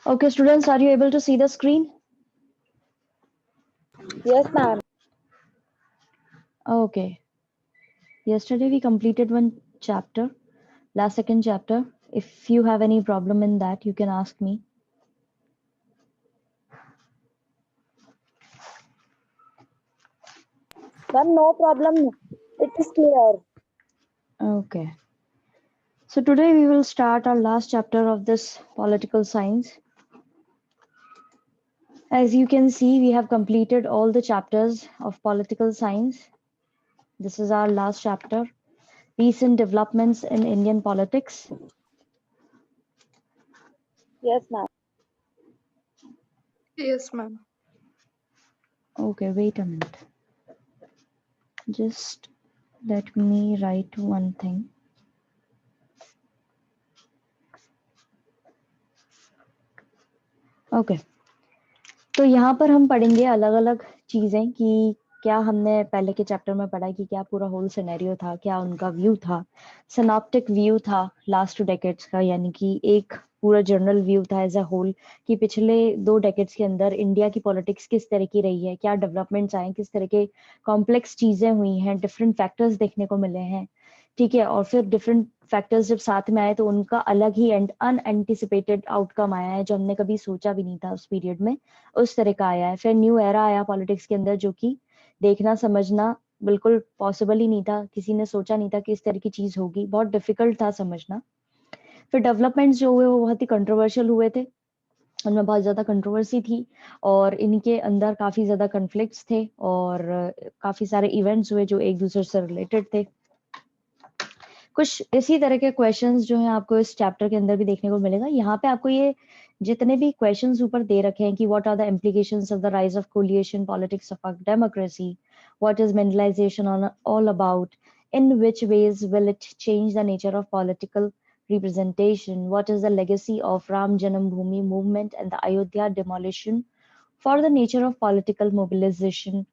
Okay, students, are you able to see the screen? Yes, ma'am. Okay. Yesterday we completed one chapter, last second chapter. If you have any problem in that, you can ask me. Ma'am, no problem. It is clear. Okay. So today we will start our last chapter of this political science. As you can see, we have completed all the chapters of political science. This is our last chapter, recent developments in Indian politics. Yes, ma'am. Yes, ma'am. Okay, wait a minute. Just let me write one thing. Okay तो यहाँ पर हम पढ़ेंगे अलग अलग चीजें कि क्या हमने पहले के चैप्टर में पढ़ा कि क्या पूरा होल सिनेरियो था, क्या उनका व्यू था, सिनॉप्टिक व्यू था लास्ट 2 डेकेड्स का, यानी कि एक पूरा जनरल व्यू था एज अ होल कि पिछले 2 डेकेड्स के अंदर इंडिया की पॉलिटिक्स किस तरह की रही है, क्या डेवलपमेंट्स आए, किस तरह के कॉम्प्लेक्स चीजें हुई हैं, डिफरेंट फैक्टर्स देखने को मिले हैं। ठीक है, और फिर डिफरेंट फैक्टर्स जब साथ में आए तो उनका अलग ही एंड अनएंटिसिपेटेड आउटकम आया है जो हमने कभी सोचा भी नहीं था उस पीरियड में, उस तरह का आया है। फिर न्यू एरा आया पॉलिटिक्स के अंदर जो कि देखना समझना बिल्कुल पॉसिबल ही नहीं था, किसी ने सोचा नहीं था कि इस तरह की चीज होगी, बहुत डिफिकल्ट था समझना। फिर डेवलपमेंट्स जो हुए वो बहुत ही कंट्रोवर्शियल हुए थे, उनमें बहुत ज्यादा कंट्रोवर्सी थी और इनके अंदर काफी ज्यादा कन्फ्लिक्ट्स थे और काफी सारे इवेंट्स हुए जो एक दूसरे से रिलेटेड थे। कुछ इसी तरह के क्वेश्चंस जो हैं आपको इस चैप्टर के अंदर भी देखने को मिलेगा। यहाँ पे आपको ये जितने भी क्वेश्चंस ऊपर दे रखे हैं कि what are the implications of the rise of coalition politics of democracy, what is Mandalisation all about, in which ways will it change the nature of political representation, what is the legacy of Ram Janambhoomi movement and the Ayodhya demolition for the nature of political mobilization,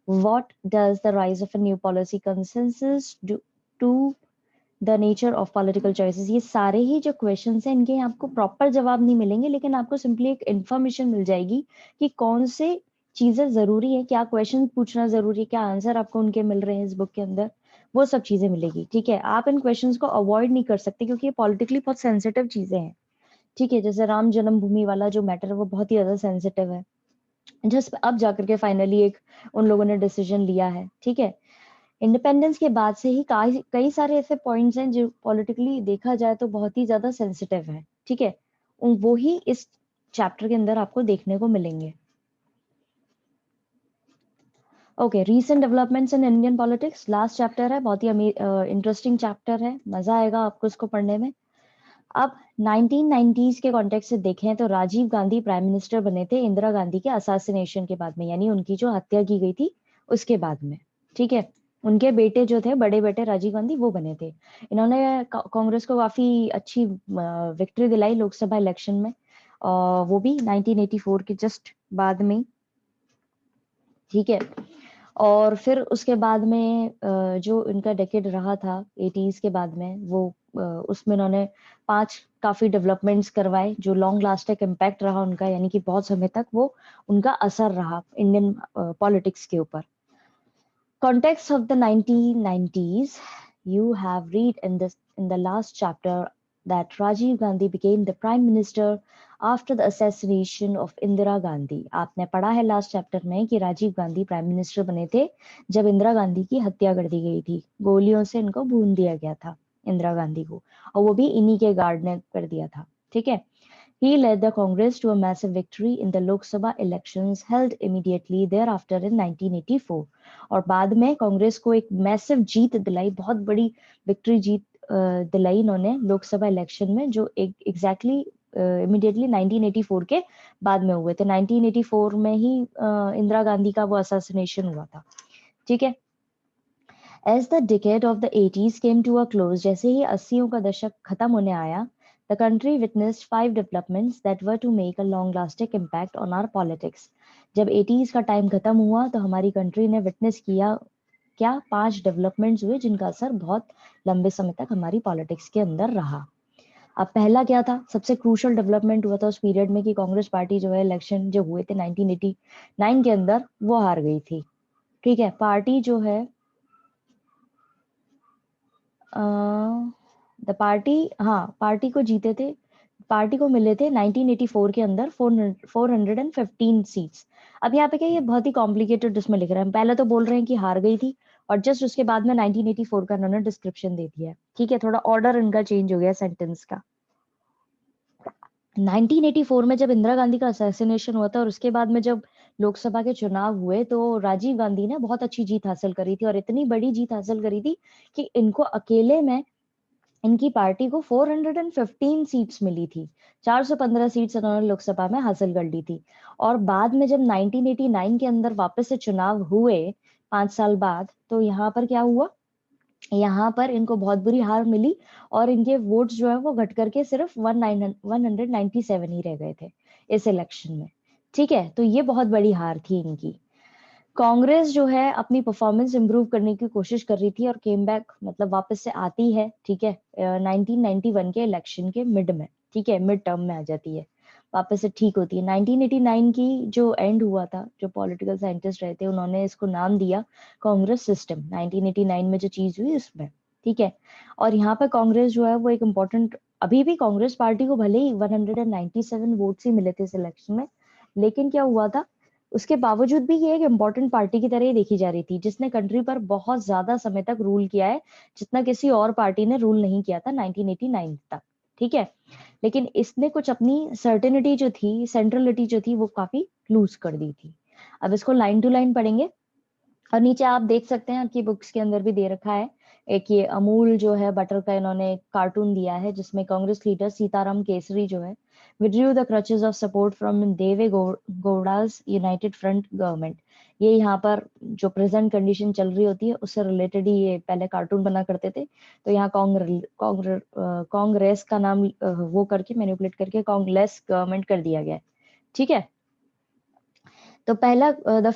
what does the rise of a new policy consensus do to the nature of political choices. ये सारे ही जो question हैं इनके आपको proper जवाब नहीं मिलेंगे, लेकिन आपको सिंपली एक इंफॉर्मेशन मिल जाएगी कि कौन से चीजें जरूरी है, क्या क्वेश्चन पूछना जरूरी है, क्या आंसर आपको उनके मिल रहे हैं इस बुक के अंदर, वो सब चीजें मिलेगी। ठीक है, आप इन क्वेश्चंस को अवॉइड नहीं कर सकते क्योंकि ये पॉलिटिकली बहुत सेंसिटिव चीजें हैं। ठीक है, जैसे राम जन्मभूमि वाला जो मैटर है वो बहुत ही ज्यादा सेंसिटिव है, जस्ट अब जाकर के फाइनली एक उन लोगों ने डिसीजन लिया है। ठीक है, इंडिपेंडेंस के बाद से ही कई सारे ऐसे पॉइंट्स हैं जो पॉलिटिकली देखा जाए तो बहुत ही ज्यादा सेंसिटिव है। ठीक है, वो ही इस चैप्टर के अंदर आपको देखने को मिलेंगे। Okay, recent developments in Indian politics last chapter है, बहुत ही इंटरेस्टिंग चैप्टर है, मजा आएगा आपको इसको पढ़ने में। अब 1990s के कॉन्टेक्स्ट से देखें तो राजीव गांधी प्राइम मिनिस्टर बने थे इंदिरा गांधी के असासिनेशन के बाद में, यानी उनकी जो हत्या की गई थी उसके बाद में। ठीक है, उनके बेटे जो थे, बड़े बेटे राजीव गांधी, वो बने थे। इन्होंने कांग्रेस को काफी अच्छी विक्ट्री दिलाई लोकसभा इलेक्शन में, वो भी 1984 के जस्ट बाद में। ठीक है, और फिर उसके बाद में जो इनका डेकेड रहा था 80s के बाद में, वो उसमें इन्होंने 5 काफी डेवलपमेंट्स करवाए जो लॉन्ग लास्टिंग इम्पैक्ट रहा उनका, यानी कि बहुत समय तक वो उनका असर रहा इंडियन पॉलिटिक्स के ऊपर। Context of the 1990s, you have read in the last chapter that Rajiv Gandhi became the prime minister after the assassination of Indira Gandhi. आपने पढ़ा है लास्ट चैप्टर में कि राजीव गांधी प्राइम मिनिस्टर बने थे जब इंदिरा गांधी की हत्या कर दी गई थी, गोलियों से इनको भून दिया गया था इंदिरा गांधी को, और वो भी इन्हीं के गार्ड ने कर दिया था। ठीक है, he led the Congress to a massive victory in the Lok Sabha elections held immediately thereafter in 1984. और बाद में कांग्रेस को एक मैसिव जीत दिलाई, बहुत बड़ी विक्ट्री जीत दिलाई इन्होंने लोकसभा इलेक्शन में, जो एग्जैक्टली इमीडिएटली 1984 के बाद में हुए थे। 1984 में ही इंदिरा गांधी का वो असैसिनेशन हुआ था। ठीक है, As the decade of the 80s came to a close, जैसे ही 80s का दशक खत्म होने आया, the country witnessed 5 developments that were to make a long-lasting impact on our politics. जब 80s का टाइम खत्म हुआ तो हमारी कंट्री ने विटनेस किया क्या, 5 डेवलपमेंट्स हुए जिनका असर बहुत लंबे समय तक हमारी पॉलिटिक्स के अंदर रहा। अब पहला क्या था, सबसे क्रूशल डेवलपमेंट हुआ था उस पीरियड में कि कांग्रेस पार्टी जो है इलेक्शन जो हुए थे 1989 के अंदर वो हार गई थी। ठीक है, पार्टी जो है द पार्टी, हाँ पार्टी को जीते थे, पार्टी को मिले थे 1984 के अंदर 415 सीट्स। अब यहाँ पे क्या, ये बहुत ही कॉम्प्लिकेटेड इसमें लिख रहे हैं, पहले तो बोल रहे हैं कि हार गई थी और जस्ट उसके बाद में 1984 का उन्होंने डिस्क्रिप्शन दे दिया है। ठीक है, थोड़ा ऑर्डर इनका चेंज हो गया सेंटेंस का। 1984 में जब इंदिरा गांधी का असैसिनेशन हुआ था और उसके बाद में जब लोकसभा के चुनाव हुए तो राजीव गांधी ने बहुत अच्छी जीत हासिल करी थी और इतनी बड़ी जीत हासिल करी थी कि इनको अकेले में, इनकी पार्टी को 415 सीट्स मिली थी। 415 सीट्स उन्होंने लोकसभा में हासिल कर ली थी। और बाद में जब 1989 के अंदर वापस से चुनाव हुए 5 साल बाद, तो यहाँ पर क्या हुआ, यहाँ पर इनको बहुत बुरी हार मिली और इनके वोट्स जो है वो घट करके सिर्फ 197 ही रह गए थे इस इलेक्शन में। ठीक है, तो ये बहुत बड़ी हार थी इनकी। कांग्रेस जो है अपनी परफॉर्मेंस इंप्रूव करने की कोशिश कर रही थी और केम बैक, मतलब वापस से आती है। ठीक है, 1991 के इलेक्शन के मिड में, ठीक है, मिड टर्म में आ जाती है, वापस से ठीक होती है। 1989 की जो एंड हुआ था, जो पॉलिटिकल साइंटिस्ट रहे थे उन्होंने इसको नाम दिया कांग्रेस सिस्टम, 1989 में जो चीज हुई उसमें। ठीक है, और यहाँ पर कांग्रेस जो है वो एक इम्पोर्टेंट, अभी भी कांग्रेस पार्टी को भले ही 197 वोट्स ही मिले थे इस इलेक्शन में, लेकिन क्या हुआ था, उसके बावजूद भी ये एक इम्पोर्टेंट पार्टी की तरह ही देखी जा रही थी जिसने कंट्री पर बहुत ज्यादा समय तक रूल किया है, जितना किसी और पार्टी ने रूल नहीं किया था 1989 तक। ठीक है, लेकिन इसने कुछ अपनी सर्टेनिटी जो थी, सेंट्रलिटी जो थी वो काफी लूज कर दी थी। अब इसको लाइन टू लाइन पढ़ेंगे और नीचे आप देख सकते हैं, आपकी बुक्स के अंदर भी दे रखा है एक, ये अमूल जो है बटर का इन्होंने कार्टून दिया है जिसमें कांग्रेस लीडर सीताराम केसरी जो है withdrew the crutches of support from देवे गौड़ा's यूनाइटेड फ्रंट गवर्नमेंट। ये यहाँ पर जो प्रेजेंट कंडीशन चल रही होती है उससे रिलेटेड ही ये पहले कार्टून बना करते थे। तो यहाँ कांग्रेस का नाम वो करके मैनिपुलेट करके कांग्रेस गवर्नमेंट कर दिया गया है। ठीक है, तो पहला the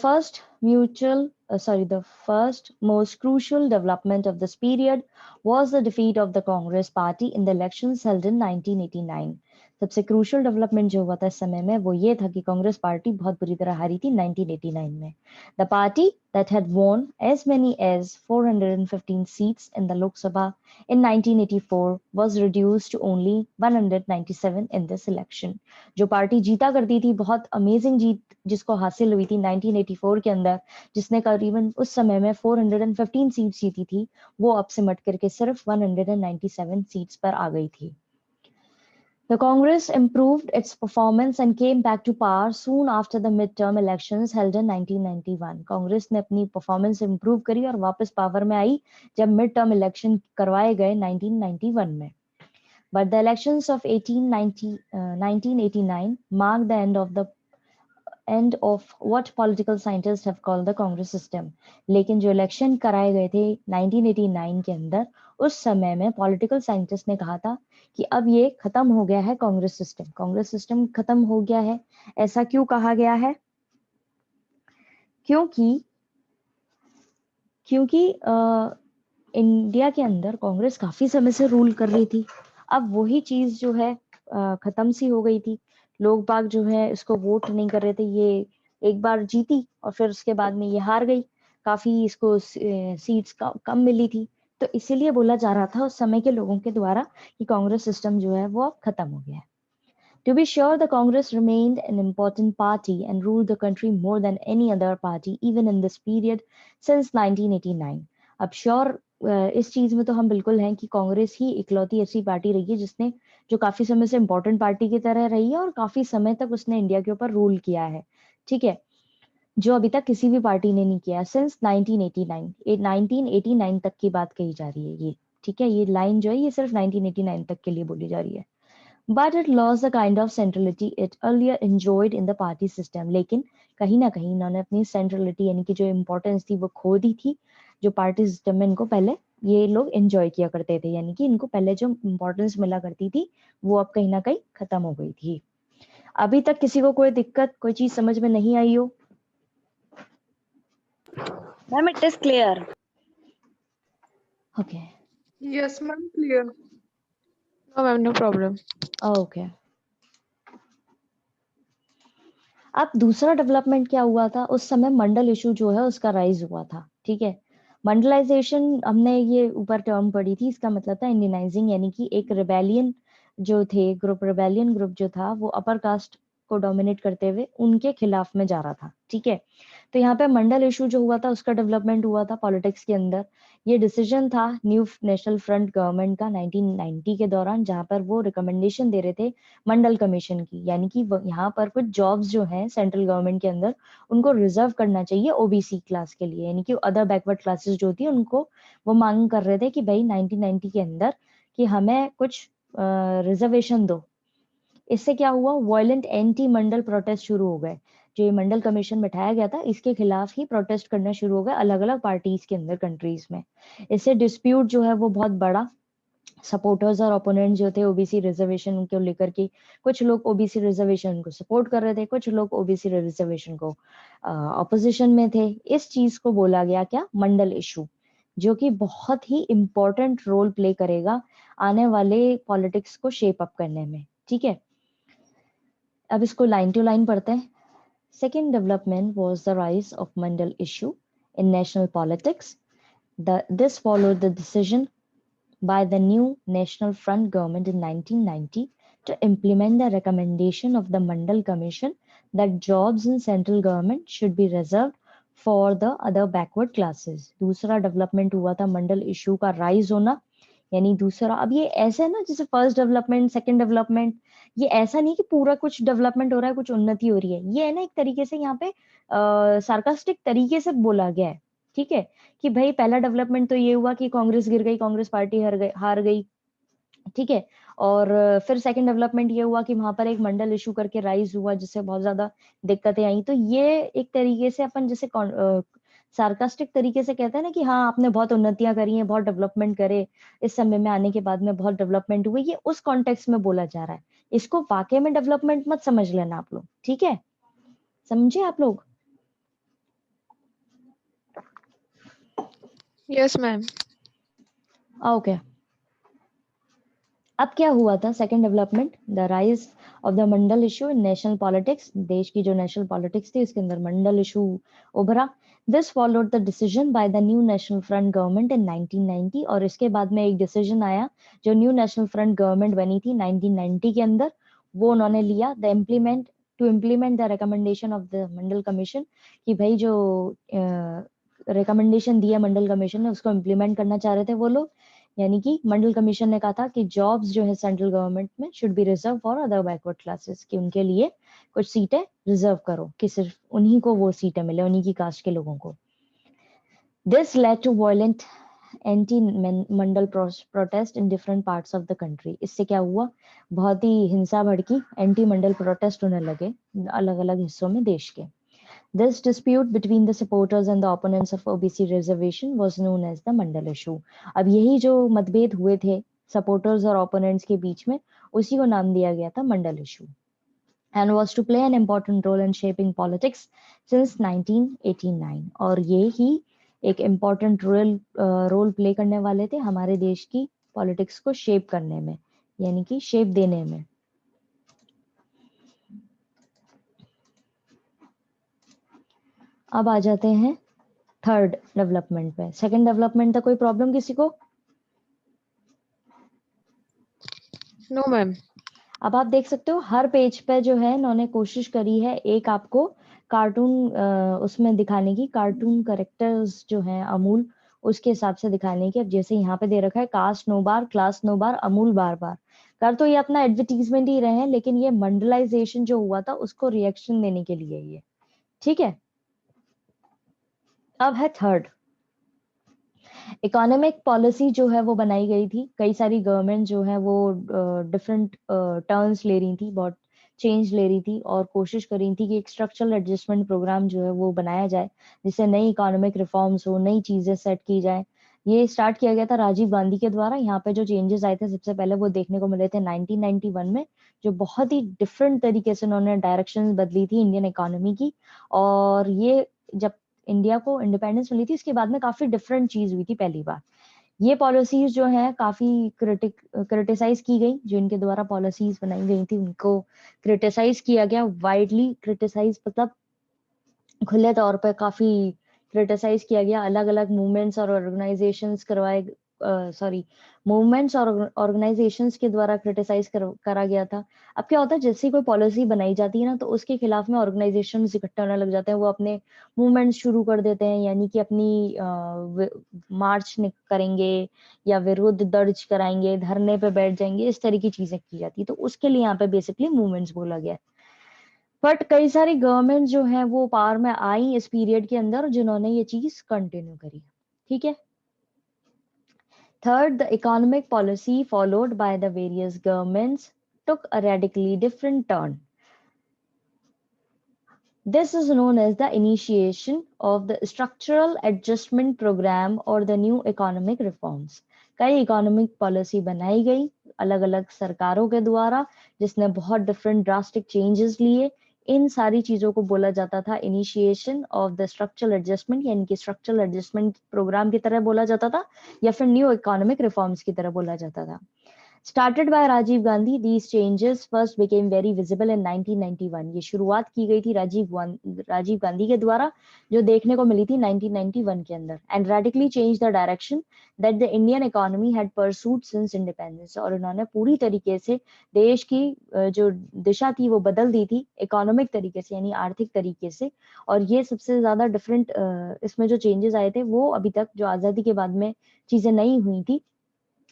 first most crucial development of this period was the defeat of the Congress party in the elections held in 1989। सबसे क्रूशियल डेवलपमेंट जो हुआ था इस समय में वो ये था कि कांग्रेस पार्टी बहुत बुरी तरह हारी थी 1989 में। The party that had won as many as 415 seats in the Lok Sabha in 1984 was reduced to only 197 in this election। जो पार्टी जीता करती थी, बहुत अमेजिंग जीत जिसको हासिल हुई थी 1984 के अंदर, जिसने करीबन उस समय में 415 सीट्स जीती थी, वो अब सिमट करके सिर्फ 197 सीट्स पर आ गई थी। The Congress improved its performance and came back to power soon after the midterm elections held in 1991। Congress ने अपनी परफॉर्मेंस इंप्रूव करी और वापस पावर में आई जब मिड टर्म इलेक्शन करवाए गए 1991 में। But the elections of 1989 marked the end of what political scientists have called the Congress system। लेकिन जो इलेक्शन कराए गए थे 1989 के अंदर, उस समय में पॉलिटिकल साइंटिस्ट ने कहा था कि अब ये खत्म हो गया है कांग्रेस सिस्टम खत्म हो गया है। ऐसा क्यों कहा गया है? क्योंकि इंडिया के अंदर कांग्रेस काफी समय से रूल कर रही थी। अब वही चीज जो है खत्म सी हो गई थी। लोग बाग जो है इसको वोट नहीं कर रहे थे। ये एक बार जीती और फिर उसके बाद में ये हार गई, काफी इसको सीट्स कम मिली थी। तो इसीलिए बोला जा रहा था उस समय के लोगों के द्वारा कि कांग्रेस सिस्टम जो है वो अब खत्म हो गया है। To be sure, the Congress remained an important party and ruled the country more than any other party even in this period since 1989। अब श्योर इस चीज में तो हम बिल्कुल हैं कि कांग्रेस ही इकलौती ऐसी पार्टी रही है जिसने, जो काफी समय से इंपॉर्टेंट पार्टी की तरह रही है और काफी समय तक उसने इंडिया के ऊपर रूल किया है। ठीक है, जो अभी तक किसी भी पार्टी ने नहीं किया सिंस 1989। 1989 तक की बात कही जा रही है ये। ठीक है, ये लाइन जो है ये सिर्फ 1989 तक के लिए बोली जा रही है। But it lost the kind of centrality it earlier enjoyed in the party system। लेकिन कहीं ना कहीं इन्होंने अपनी सेंट्रलिटी यानी कि जो इम्पोर्टेंस थी वो खो दी थी, जो पार्टी सिस्टम में इनको पहले ये लोग एंजॉय किया करते थे, यानी कि इनको पहले जो इम्पोर्टेंस मिला करती थी वो अब कहीं ना कहीं खत्म हो गई थी। अभी तक किसी को कोई दिक्कत, कोई चीज समझ में नहीं आई हो? Ma'am, it is clear. Okay, Yes, ma'am, clear. No, ma'am, no problem. Okay. अब दूसरा डेवलपमेंट क्या हुआ था, उस समय मंडल इशू जो है उसका राइज हुआ था, ठीक है। मंडलाइजेशन हमने ये ऊपर टर्म पढ़ी थी, इसका मतलब था इंडियनाइजिंग, यानी कि एक रिबेलियन जो थे ग्रुप, रिबेलियन ग्रुप जो था वो अपर कास्ट को डोमिनेट करते हुए उनके खिलाफ में जा रहा था, ठीक है। तो यहाँ पे मंडल इशू जो हुआ था उसका डेवलपमेंट हुआ था पॉलिटिक्स के अंदर। ये डिसीजन था न्यू नेशनल फ्रंट गवर्नमेंट का 1990 के दौरान, जहां पर वो रिकमेंडेशन दे रहे थे मंडल कमीशन की, यानी कि यहाँ पर कुछ जॉब्स जो हैं सेंट्रल गवर्नमेंट के अंदर उनको रिजर्व करना चाहिए ओबीसी क्लास के लिए, यानी कि अदर बैकवर्ड क्लासेस जो होती है उनको वो मांग कर रहे थे कि भाई 1990 के अंदर कि हमें कुछ रिजर्वेशन दो। इससे क्या हुआ, वायलेंट एंटी मंडल प्रोटेस्ट शुरू हो गए। जो ये मंडल कमीशन बैठाया गया था इसके खिलाफ ही प्रोटेस्ट करना शुरू हो गए अलग अलग पार्टीज के अंदर, कंट्रीज में। इससे डिस्प्यूट जो है वो बहुत बड़ा, सपोर्टर्स और ओपोनेंट जो थे ओबीसी रिजर्वेशन को लेकर के, कुछ लोग ओबीसी रिजर्वेशन को सपोर्ट कर रहे थे, कुछ लोग ओबीसी रिजर्वेशन को ऑपोजिशन में थे। इस चीज को बोला गया क्या, मंडल इशू, जो कि बहुत ही इंपॉर्टेंट रोल प्ले करेगा आने वाले पॉलिटिक्स को शेप अप करने में, ठीक है। अब इसको लाइन टू लाइन पढ़ते हैं। Second development was the rise of Mandal issue in national politics. This followed the decision by the new National Front government in 1990 to implement the recommendation of the Mandal Commission that jobs in central government should be reserved for the other backward classes. दूसरा development हुआ था मंडल issue का rise होना, यानी दूसरा। अब ये ऐसा है ना जैसे फर्स्ट डेवलपमेंट सेकंड डेवलपमेंट, ये ऐसा नहीं कि पूरा कुछ डेवलपमेंट हो रहा है, कुछ उन्नति हो रही है, ये है ना एक तरीके से यहाँ पे सार्कास्टिक तरीके से बोला गया है, ठीक है। कि भाई पहला डेवलपमेंट तो ये हुआ कि कांग्रेस गिर गई, कांग्रेस पार्टी हार गई, ठीक है। और फिर सेकंड डेवलपमेंट ये हुआ कि वहां पर एक मंडल इशू करके राइज हुआ जिससे बहुत ज्यादा दिक्कतें आई। तो ये एक तरीके से अपन जैसे सार्कास्टिक तरीके से कहते हैं ना कि हाँ आपने बहुत उन्नतियां करी हैं, बहुत डेवलपमेंट करे, इस समय में आने के बाद में बहुत डेवलपमेंट हुई, ये उस कॉन्टेक्स्ट में बोला जा रहा है। इसको वाकई में डेवलपमेंट मत समझ लेना आप लोग, ठीक है, समझे आप लोग। Yes, ma'am. ओके। अब क्या हुआ था second development, the rise of the Mandal issue in national politics. देश की जो नेशनल पॉलिटिक्स थी उसके अंदर मंडल इशू उभरा। This followed the decision by the new national front government in 1990, और इसके बाद में एक डिसीजन आया जो न्यू नेशनल फ्रंट गवर्नमेंट बनी थी 1990 के अंदर, वो उन्होंने लिया the implement to implement the recommendation of the Mandal commission, कि भाई जो रिकमेंडेशन दिया मंडल कमीशन ने उसको इम्प्लीमेंट करना चाह रहे थे वो लोग। यानी कि मंडल कमीशन ने कहा था कि जॉब्स जो है सेंट्रल गवर्नमेंट में should be reserve for other backward classes, कि उनके लिए कुछ सीटें रिजर्व करो कि सिर्फ उन्हीं को वो सीटें मिले, उन्हीं की कास्ट के लोगों को। This led to violent anti Mandal protest in different parts of the country. इससे क्या हुआ, बहुत ही हिंसा भड़की, एंटी मंडल प्रोटेस्ट होने लगे अलग अलग हिस्सों में देश के। This dispute between the supporters and the opponents of OBC reservation was known as the Mandal issue. अब यही जो मतभेद हुए थे सपोर्टर्स और ओपोनेंट्स के बीच में, उसी को नाम दिया गया था मंडल issue, and was to play an important role in shaping politics since 1989. और ये ही एक इम्पोर्टेंट रोल प्ले करने वाले थे हमारे देश की पॉलिटिक्स को शेप करने में, यानी कि शेप देने में। अब आ जाते हैं थर्ड डेवलपमेंट पे। सेकंड डेवलपमेंट था, कोई प्रॉब्लम किसी को? No, ma'am. अब आप देख सकते हो हर पेज पे जो है इन्होंने कोशिश करी है एक आपको कार्टून उसमें दिखाने की, कार्टून करेक्टर्स जो हैं अमूल उसके हिसाब से दिखाने की। अब जैसे यहाँ पे दे रखा है कास्ट नो बार, क्लास नो बार, अमूल बार बार, कर तो ये अपना एडवर्टीजमेंट ही रहे हैं, लेकिन ये मंडलाइजेशन जो हुआ था उसको रिएक्शन देने के लिए ये, ठीक है। अब है थर्ड, इकोनॉमिक पॉलिसी जो है वो बनाई गई थी। कई सारी गवर्नमेंट जो है वो डिफरेंट टर्न्स ले रही थी, बहुत चेंज ले रही थी और कोशिश कर रही थी कि एक स्ट्रक्चरल एडजस्टमेंट प्रोग्राम जो है वो बनाया जाए जिससे नई इकोनॉमिक रिफॉर्म्स हो, नई चीजें सेट की जाए। ये स्टार्ट किया गया था राजीव गांधी के द्वारा। यहाँ पे जो चेंजेस आए थे सबसे पहले वो देखने को मिले थे 1991 में, जो बहुत ही डिफरेंट तरीके से उन्होंने डायरेक्शन बदली थी इंडियन इकोनॉमी की। और ये जब इंडिया को इंडिपेंडेंस मिली थी उसके बाद में काफी डिफरेंट चीज हुई थी पहली बार, ये पॉलिसीज जो है काफी क्रिटिसाइज की गई, जो इनके द्वारा पॉलिसीज बनाई गई थी उनको क्रिटिसाइज किया गया, वाइडली क्रिटिसाइज, मतलब खुले तौर पे काफी क्रिटिसाइज किया गया। अलग अलग मूवमेंट्स और ऑर्गेनाइजेशंस मूवमेंट्स और ऑर्गेनाइजेशंस के द्वारा क्रिटिसाइज करा गया था। अब क्या होता है, जैसे कोई पॉलिसी बनाई जाती है ना, तो उसके खिलाफ में ऑर्गेनाइजेशंस इकट्ठा होने लग जाते हैं, वो अपने मूवमेंट्स शुरू कर देते हैं, यानी कि अपनी मार्च करेंगे या विरोध दर्ज कराएंगे, धरने पे बैठ जाएंगे, इस तरह की चीजें की जाती है। तो उसके लिए यहाँ पे बेसिकली मूवमेंट्स बोला गया है। बट कई सारी गवर्नमेंट जो है वो पावर में आई इस पीरियड के अंदर, जिन्होंने ये चीज कंटिन्यू करी। ठीक है। Third, the economic policy followed by the various governments took a radically different turn. This is known as the initiation of the structural adjustment program or the new economic reforms. कई economic policy बनाई गई अलग अलग सरकारों के द्वारा, जिसने बहुत डिफरेंट ड्रास्टिक चेंजेस लिए। इन सारी चीजों को बोला जाता था initiation of the structural adjustment, यानी कि स्ट्रक्चरल एडजस्टमेंट प्रोग्राम की तरह बोला जाता था, या फिर न्यू इकोनॉमिक रिफॉर्म्स की तरह बोला जाता था। Started by Rajiv Gandhi, these changes first became very visible in 1991. ये शुरुआत की गई थी राजीव गांधी के द्वारा, जो देखने को मिली थी 1991 के अंदर, and radically changed the direction that the Indian economy had pursued since independence. और इन्होंने पूरी तरीके से देश की जो दिशा थी वो बदल दी थी इकोनॉमिक तरीके से, यानी आर्थिक तरीके से। और ये सबसे ज्यादा डिफरेंट इसमें जो चेंजेस आए थे वो अभी तक जो आजादी के बाद में चीजें नहीं हुई थी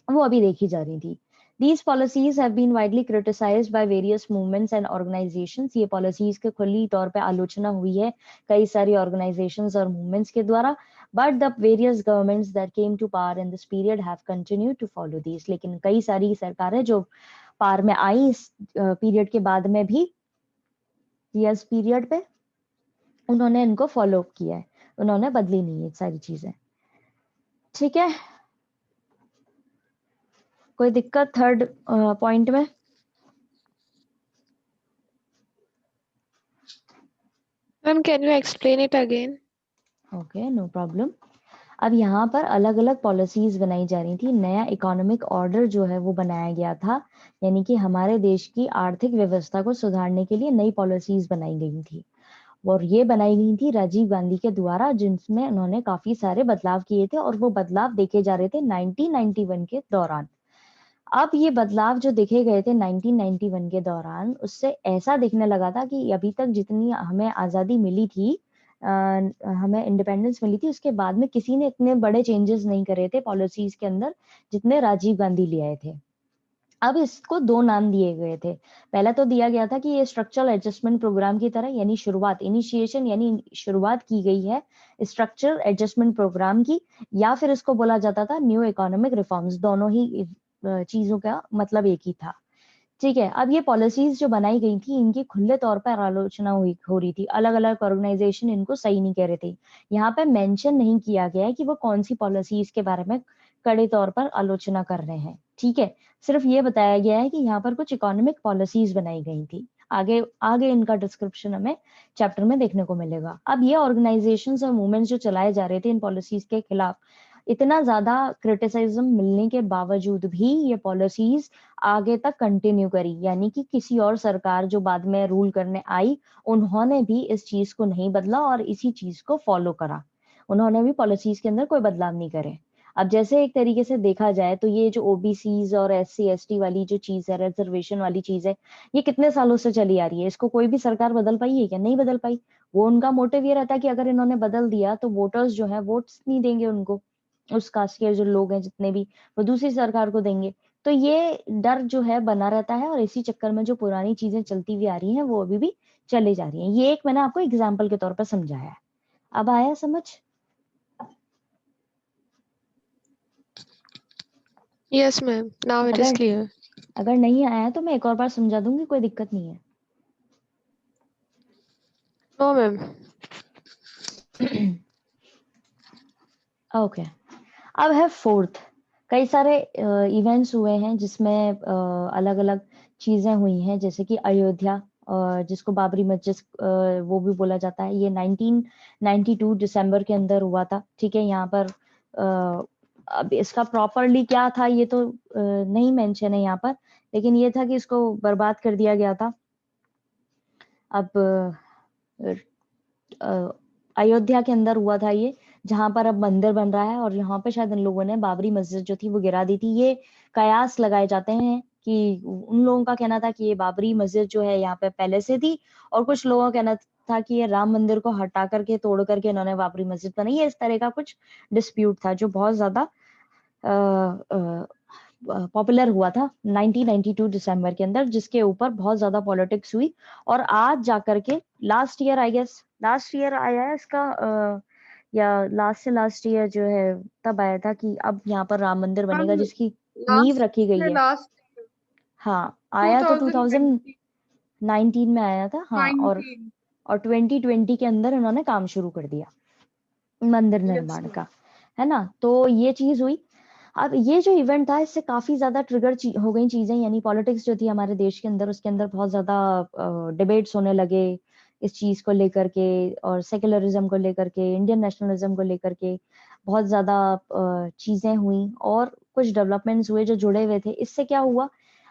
वो अभी देखी जा रही थी। These policies have been widely criticized by various movements and organizations. ये policies के खुली तौर पे आलोचना हुई है कई सारी organizations और movements के द्वारा, but the various governments that came to power in this period have continued to follow these. लेकिन कई सारी सरकारें जो पावर में आई इस पीरियड के बाद में भी, इस पीरियड पे उन्होंने इनको फॉलो किया है, उन्होंने बदली नहीं है सारी चीजें। ठीक है, कोई दिक्कत थर्ड पॉइंट में? Ma'am, can you explain it again? Okay, no problem. अब यहाँ पर अलग अलग पॉलिसीज बनाई जा रही थी, नया इकोनॉमिक ऑर्डर जो है वो बनाया गया था, यानी कि हमारे देश की आर्थिक व्यवस्था को सुधारने के लिए नई पॉलिसीज बनाई गई थी। और ये बनाई गई थी राजीव गांधी के द्वारा, जिसमें उन्होंने काफी सारे बदलाव किए थे, और वो बदलाव देखे जा रहे थे 1991 के दौरान। अब ये बदलाव जो देखे गए थे 1991 के दौरान, उससे ऐसा दिखने लगा था कि अभी तक जितनी हमें आजादी मिली थी, हमें इंडिपेंडेंस मिली थी, उसके बाद में किसी ने इतने बड़े चेंजेस नहीं करे थे पॉलिसीज के अंदर जितने राजीव गांधी ले आए थे। अब इसको दो नाम दिए गए थे। पहला तो दिया गया था कि ये स्ट्रक्चरल एडजस्टमेंट प्रोग्राम की तरह, यानी शुरुआत, इनिशिएशन यानी शुरुआत की गई है स्ट्रक्चरल एडजस्टमेंट प्रोग्राम की, या फिर इसको बोला जाता था न्यू इकोनॉमिक रिफॉर्म्स। दोनों ही चीजों का मतलब एक ही था। ठीक है। अब ये पॉलिसीज जो बनाई गई थी, इनकी खुले तौर पर आलोचना हो रही थी, अलग अलग ऑर्गेनाइजेशन इनको सही नहीं कह रहे थे। यहाँ पे मेंशन नहीं किया गया है कि वो कौन सी पॉलिसीज के बारे में कड़े तौर पर आलोचना कर रहे हैं। ठीक है, सिर्फ ये बताया गया है कि यहाँ पर कुछ इकोनॉमिक पॉलिसीज बनाई गई थी। आगे आगे इनका डिस्क्रिप्शन हमें चैप्टर में देखने को मिलेगा। अब ये ऑर्गेनाइजेशंस और मूवमेंट्स जो चलाए जा रहे थे इन पॉलिसीज के खिलाफ, इतना ज्यादा क्रिटिसिज्म मिलने के बावजूद भी ये पॉलिसीज आगे तक कंटिन्यू करी, यानी कि किसी और सरकार जो बाद में रूल करने आई, उन्होंने भी इस चीज को नहीं बदला और इसी चीज को फॉलो करा। उन्होंने भी पॉलिसीज के अंदर कोई बदलाव नहीं करे। अब जैसे एक तरीके से देखा जाए तो ये जो ओबीसीज और एससी एसटी वाली जो चीज है, रिजर्वेशन वाली चीज है, ये कितने सालों से चली आ रही है। इसको कोई भी सरकार बदल पाई है क्या? नहीं बदल पाई। वो उनका मोटिव ये रहता है कि अगर इन्होंने बदल दिया तो वोटर्स जो है वोट्स नहीं देंगे उनको, उस कास्ट के जो लोग हैं जितने भी, वो दूसरी सरकार को देंगे। तो ये डर जो है बना रहता है, और इसी चक्कर में जो पुरानी चीजें चलती हुई आ रही हैं वो अभी भी चली जा रही हैं। ये एक मैंने आपको एग्जाम्पल के तौर पर समझाया है। अब आया समझ? Yes, ma'am. Now it is अगर clear. अगर नहीं आया तो मैं एक और बार समझा दूंगी, कोई दिक्कत नहीं है। No, ma'am. ओके, अब है फोर्थ। कई सारे इवेंट्स हुए हैं जिसमें अलग अलग चीजें हुई हैं, जैसे कि अयोध्या, जिसको बाबरी मस्जिद वो भी बोला जाता है, ये 1992 दिसंबर के अंदर हुआ था। ठीक है, यहाँ पर अब इसका प्रॉपरली क्या था ये तो नहीं मेंशन है यहाँ पर, लेकिन ये था कि इसको बर्बाद कर दिया गया था। अब अयोध्या के अंदर हुआ था ये, जहां पर अब मंदिर बन रहा है, और यहाँ पे शायद इन लोगों ने बाबरी मस्जिद जो थी वो गिरा दी थी। ये कयास लगाए जाते हैं कि उन लोगों का कहना था कि ये बाबरी मस्जिद जो है यहाँ पे पहले से थी, और कुछ लोगों का कहना था कि ये राम मंदिर को हटा करके तोड़ करके इन्होंने बाबरी मस्जिद बनाई है। इस तरह का कुछ डिस्प्यूट था जो बहुत ज्यादा पॉपुलर हुआ था 1992 दिसंबर के अंदर, जिसके ऊपर बहुत ज्यादा पॉलिटिक्स हुई। और आज जाकर के last year, I guess last year आया है इसका, या लास्ट से लास्ट ईयर जो है तब आया था कि अब यहाँ पर राम मंदिर बनेगा, जिसकी नींव रखी गई है। लास्ट हाँ, आया तो 2019 2019 में आया था। हाँ, और 2020 के अंदर इन्होंने काम शुरू कर दिया मंदिर निर्माण का, है ना। तो ये चीज हुई। अब ये जो इवेंट था इससे काफी ज्यादा ट्रिगर हो गई चीजें, यानी पॉलिटिक्स जो थी हमारे देश के अंदर, उसके अंदर बहुत ज्यादा डिबेट्स होने लगे इस चीज को लेकर के, और सेक्युलरिज्म को लेकर के, इंडियन नेशनलिज्म को लेकर के बहुत ज्यादा चीजें हुई, और कुछ डेवलपमेंट्स हुए जो जुड़े हुए थे। इससे क्या हुआ,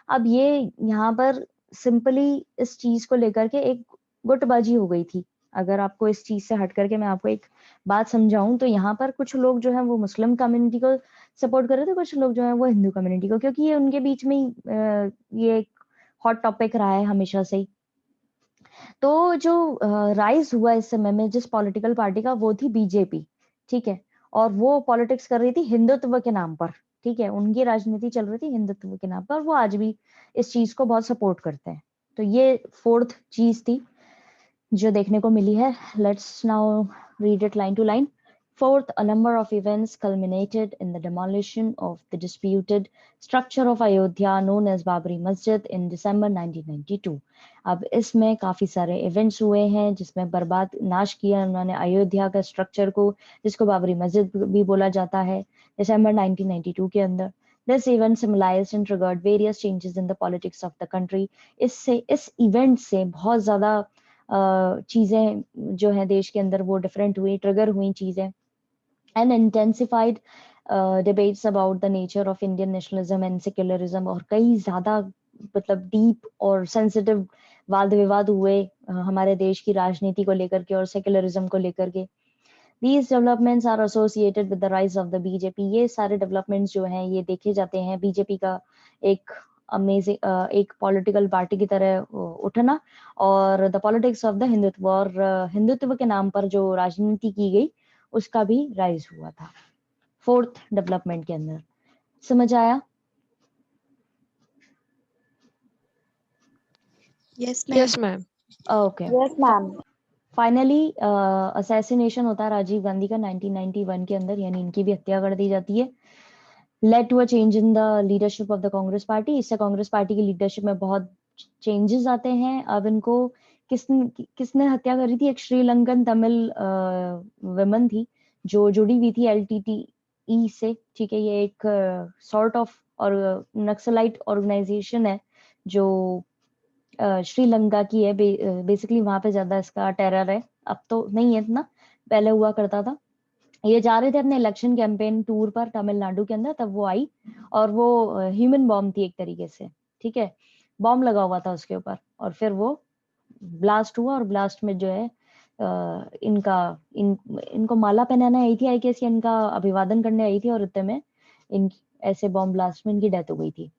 अब ये यहाँ पर सिंपली इस चीज को लेकर के एक गुटबाजी हो गई थी। अगर आपको इस चीज से हट करके मैं आपको एक बात समझाऊं, तो यहाँ पर कुछ लोग जो है वो मुस्लिम कम्युनिटी को सपोर्ट कर रहे थे, कुछ लोग जो है वो हिंदू कम्युनिटी को, क्योंकि ये उनके बीच में ये एक हॉट टॉपिक रहा है हमेशा से ही। तो जो राइज हुआ इस समय में जिस पॉलिटिकल पार्टी का, वो थी बीजेपी, ठीक है। और वो पॉलिटिक्स कर रही थी हिंदुत्व के नाम पर, ठीक है। उनकी राजनीति चल रही थी हिंदुत्व के नाम पर, वो आज भी इस चीज को बहुत सपोर्ट करते हैं। तो ये फोर्थ चीज थी जो देखने को मिली है। Let's now read it line to line. Fourth, a number of events culminated in the demolition of the disputed structure of Ayodhya known as Babri Masjid in December 1992. अब इसमें काफी सारे इवेंट्स हुए हैं जिसमें बर्बाद नाश किया उन्होंने अयोध्या का स्ट्रक्चर को, जिसको बाबरी मस्जिद भी बोला जाता है, दिसंबर 1992 के अंदर। This event symbolized and triggered various changes in the politics of the country. इस इवेंट से बहुत ज्यादा चीजें जो है देश के अंदर वो डिफरेंट हुई, ट्रिगर हुई चीजें, and intensified debates about the nature of Indian nationalism and secularism. और कई ज्यादा मतलब डीप और सेंसिटिव वाद विवाद हुए हमारे देश की राजनीति को लेकर के और सेक्युलरिज्म को लेकर के। These developments are associated with the rise of the BJP. ये सारे डेवलपमेंट्स जो हैं ये देखे जाते हैं बीजेपी का एक अमेजिंग एक पॉलिटिकल पार्टी की तरह उठना, और the politics of the Hindutva, और हिंदुत्व के नाम पर जो राजनीति की गई उसका भी राइज हुआ था फोर्थ डेवलपमेंट के अंदर। समझ आया? Yes, Yes, ma'am. Okay. Yes, ma'am. Finally assassination होता है राजीव गांधी का 1991 के अंदर, यानी इनकी भी हत्या कर दी जाती है। Led to a change in the leadership of the Congress party. इससे कांग्रेस पार्टी की लीडरशिप में बहुत चेंजेस आते हैं। अब इनको किसने हत्या करी थी? एक श्रीलंकन तमिल वुमन थी जो जुड़ी हुई थी LTTE से, ठीक है। ये एक सॉर्ट ऑफ और नक्सलाइट ऑर्गेनाइजेशन है जो श्रीलंका की है। बेसिकली वहां पे ज्यादा इसका टेरर है, अब तो नहीं है इतना, पहले हुआ करता था। ये जा रहे थे अपने इलेक्शन कैंपेन टूर पर तमिलनाडु के अंदर, तब वो आई, और वो ह्यूमन बॉम्ब थी एक तरीके से, ठीक है। बॉम्ब लगा हुआ था उसके ऊपर, और फिर वो ब्लास्ट हुआ, और ब्लास्ट में जो है इनको माला पहनाने आई थी आई गेस, इनका अभिवादन करने आई थी, और इतने में इन ऐसे बॉम्ब ब्लास्ट में इनकी डेथ हो गई थी।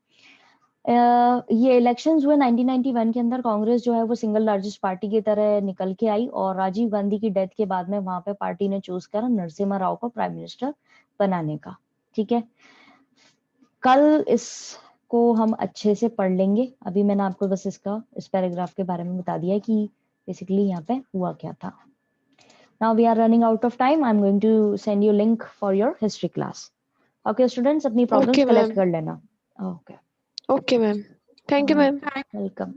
ये इलेक्शंस हुए 1991 के अंदर। कांग्रेस जो है वो सिंगल लार्जेस्ट पार्टी की तरह निकल के आई, और राजीव गांधी की डेथ के बाद में वहां पे पार्टी ने चूज करा नरसिम्हा राव को प्राइम मिनिस्टर बनाने का, ठीक है। कल इसको हम अच्छे से पढ़ लेंगे। अभी मैंने आपको बस इस पैराग्राफ के बारे में बता दिया कि बेसिकली यहाँ पे हुआ क्या था। Now we are running out of time. I'm going to send you link for your history class. Okay, students, अपनी problems Okay, collect ma'am. कर लेना. Okay. Okay, ma'am. Thank you, ma'am. Welcome.